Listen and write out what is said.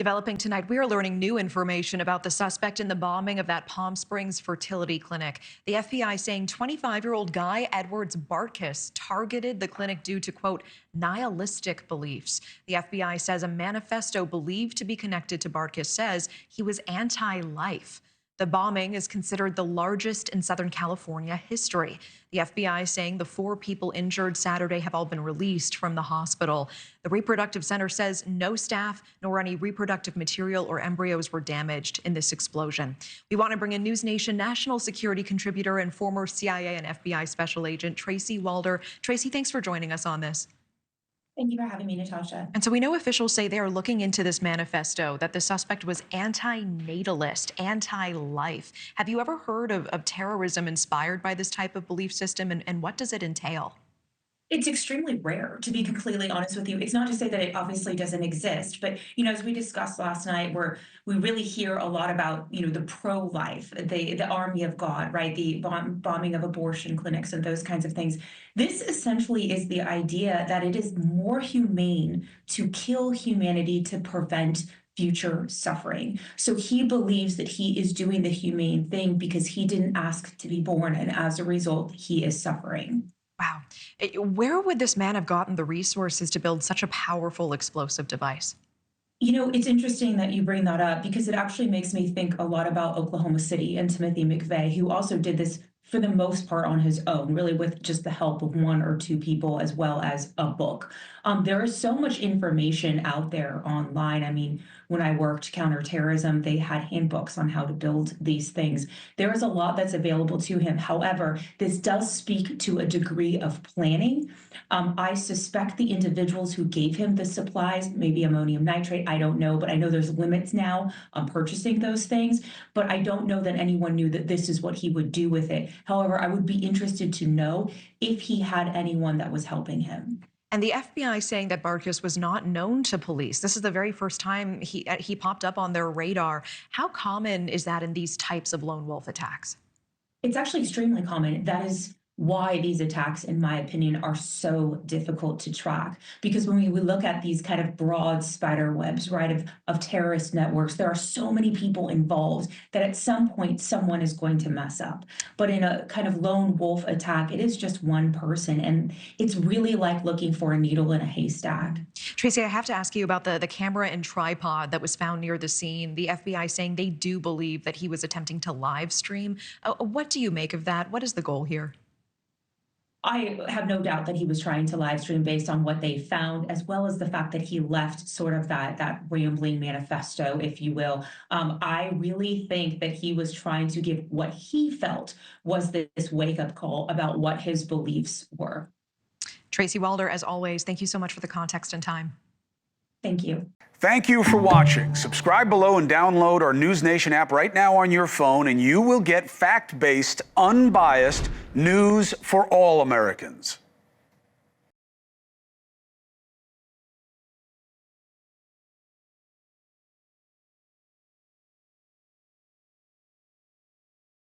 Developing tonight, we are learning new information about the suspect in the bombing of that Palm Springs fertility clinic. The FBI saying 25-year-old Guy Edwards Bartkus targeted the clinic due to, quote, nihilistic beliefs. The FBI says a manifesto believed to be connected to Bartkus says he was anti-life. The bombing is considered the largest in Southern California history. The FBI saying the 4 people injured Saturday have all been released from the hospital. The reproductive center says no staff nor any reproductive material or embryos were damaged in this explosion. We want to bring in NewsNation national security contributor and former CIA and FBI special agent Tracy Walder. Tracy, thanks for joining us on this. Thank you for having me, Natasha. And so we know officials say they are looking into this manifesto, that the suspect was anti-natalist, anti-life. Have you ever heard of terrorism inspired by this type of belief system, and what does it entail? It's extremely rare, to be completely honest with you. It's not to say that it obviously doesn't exist, but as we discussed last night, where we really hear a lot about the pro-life, the army of God, right? The bombing of abortion clinics and those kinds of things. This essentially is the idea that it is more humane to kill humanity to prevent future suffering. So he believes that he is doing the humane thing because he didn't ask to be born, and as a result, he is suffering. Wow. Where would this man have gotten the resources to build such a powerful explosive device? It's interesting that you bring that up because it actually makes me think a lot about Oklahoma City and Timothy McVeigh, who also did this for the most part on his own, really with just the help of 1 or 2 people, as well as a book. There is so much information out there online. I mean, when I worked counterterrorism, they had handbooks on how to build these things. There is a lot that's available to him. However, this does speak to a degree of planning. I suspect the individuals who gave him the supplies, maybe ammonium nitrate, I don't know, but I know there's limits now on purchasing those things, but I don't know that anyone knew that this is what he would do with it. However, I would be interested to know if he had anyone that was helping him. And the FBI saying that Bartkus was not known to police. This is the very first time he popped up on their radar. How common is that in these types of lone wolf attacks? It's actually extremely common. That is why these attacks, in my opinion, are so difficult to track. Because when we look at these kind of broad spider webs, right, of terrorist networks, there are so many people involved that at some point someone is going to mess up. But in a kind of lone wolf attack, it is just one person. And it's really like looking for a needle in a haystack. Tracy, I have to ask you about the camera and tripod that was found near the scene. The FBI saying they do believe that he was attempting to live stream. What do you make of that? What is the goal here? I have no doubt that he was trying to live stream based on what they found, as well as the fact that he left sort of that rambling manifesto, if you will. I really think that he was trying to give what he felt was this wake-up call about what his beliefs were. Tracy Walder, as always, thank you so much for the context and time. Thank you. Thank you for watching. Subscribe below and download our NewsNation app right now on your phone, and you will get fact-based, unbiased news for all Americans.